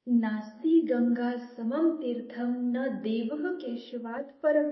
नास्ति गंगा समम तीर्थम न देवः केशवात् परम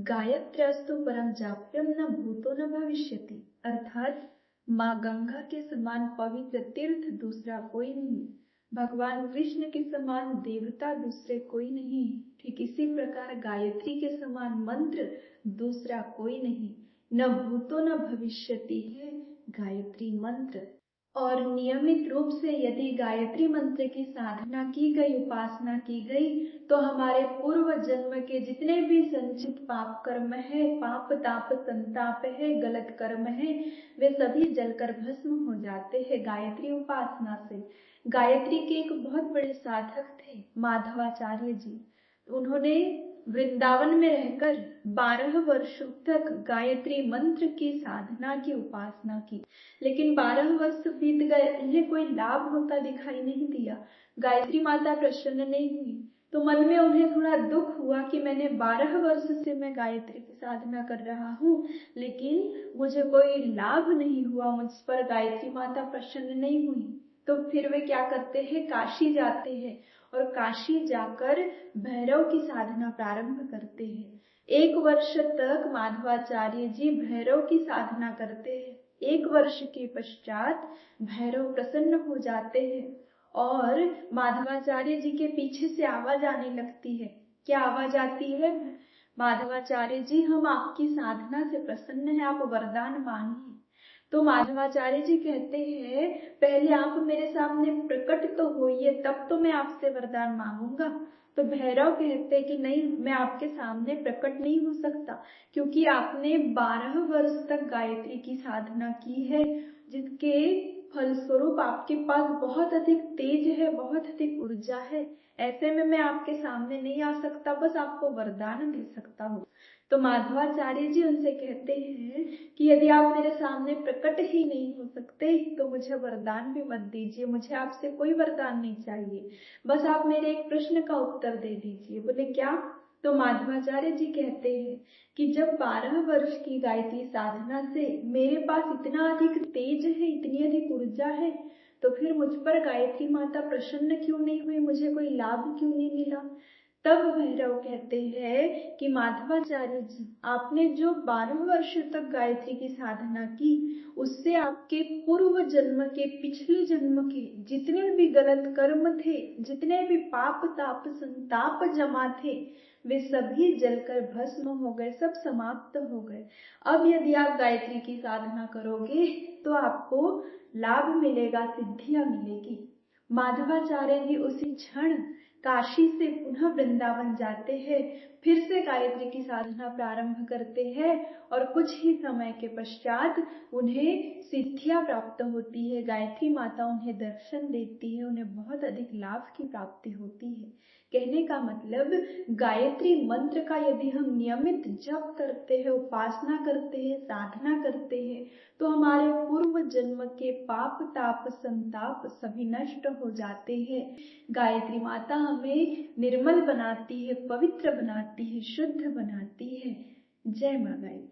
गायत्र्यास्तु परम जाप्यम न भूतो न भविष्यति। अर्थात माँ गंगा के समान पवित्र तीर्थ दूसरा कोई नहीं, भगवान कृष्ण के समान देवता दूसरे कोई नहीं, ठीक इसी प्रकार गायत्री के समान मंत्र दूसरा कोई नहीं, न भूतो न भविष्यति है गायत्री मंत्र। और नियमित रूप से यदि गायत्री मंत्र की साधना की गई, उपासना की गई, तो हमारे पूर्व जन्म के जितने भी संचित पाप कर्म है, पाप ताप संताप है, गलत कर्म है, वे सभी जलकर भस्म हो जाते हैं गायत्री उपासना से। गायत्री के एक बहुत बड़े साधक थे माधवाचार्य जी। उन्होंने वृंदावन में रहकर 12 वर्षों तक गायत्री मंत्र की साधना की, उपासना की, लेकिन 12 वर्ष बीत गए, उन्हें कोई लाभ होता दिखाई नहीं दिया। गायत्री माता प्रसन्न नहीं हुई, तो मन में उन्हें थोड़ा दुख हुआ कि मैंने 12 वर्ष से मैं गायत्री की साधना कर रहा हूँ, लेकिन मुझे कोई लाभ नहीं हुआ, मुझ पर गायत्री माता प्रसन्न नहीं हुई। तो फिर वे क्या करते हैं, काशी जाते हैं और काशी जाकर भैरव की साधना प्रारंभ करते हैं। 1 वर्ष तक माधवाचार्य जी भैरव की साधना करते हैं। 1 वर्ष के पश्चात भैरव प्रसन्न हो जाते हैं और माधवाचार्य जी के पीछे से आवाज आने लगती है। क्या आवाज आती है? माधवाचार्य जी, हम आपकी साधना से प्रसन्न हैं, आप वरदान मांगिए। तो माधवाचार्य जी कहते हैं, पहले आप मेरे सामने प्रकट तो होइए, तब तो मैं आपसे वरदान मांगूंगा। तो भैरव कहते हैं कि नहीं, मैं आपके सामने प्रकट नहीं हो सकता, क्योंकि आपने 12 वर्ष तक गायत्री की साधना की है, जिसके फलस्वरूप आपके पास बहुत अधिक तेज है, बहुत अधिक ऊर्जा है। ऐसे में मैं आपके सामने नहीं आ सकता, बस आपको वरदान दे सकता हूँ। तो माधवाचार्य जी उनसे कहते हैं कि यदि आप मेरे सामने प्रकट ही नहीं हो सकते, तो मुझे वरदान भी मत दीजिए, मुझे आपसे कोई वरदान नहीं चाहिए, बस आप मेरे एक प्रश्न का उत्तर दे दीजिए। बोले क्या? तो माधवाचार्य जी कहते हैं कि जब 12 वर्ष की गायत्री साधना से मेरे पास इतना अधिक तेज है, इतनी अधिक ऊर्जा है, तो फिर मुझ पर गायत्री माता प्रसन्न क्यों नहीं हुई, मुझे कोई लाभ क्यों नहीं मिला? तब भैरव कहते हैं कि माधवाचार्य जी, आपने जो 12 वर्ष तक गायत्री की साधना की, उससे आपके पूर्व जन्म के, पिछले जन्म के जितने भी गलत कर्म थे, जितने भी पाप ताप संताप जमा थे, वे सभी जलकर भस्म हो गए, सब समाप्त हो गए। अब यदि आप गायत्री की साधना करोगे तो आपको लाभ मिलेगा, सिद्धियां मिलेगी। माधवाचार्य जी उसी क्षण काशी से पुनः वृंदावन जाते हैं, फिर से गायत्री की साधना प्रारंभ करते हैं और कुछ ही समय के पश्चात उन्हें सिद्धियां प्राप्त होती है। गायत्री माता उन्हें दर्शन देती है, उन्हें बहुत अधिक लाभ की प्राप्ति होती है। कहने का मतलब, गायत्री मंत्र का यदि हम नियमित जप करते हैं, उपासना करते हैं, साधना करते हैं, तो हमारे पूर्व जन्म के पाप ताप संताप सभी नष्ट हो जाते हैं। गायत्री माता हमें निर्मल बनाती है, पवित्र बनाती है, शुद्ध बनाती है। जय मां गायत्री।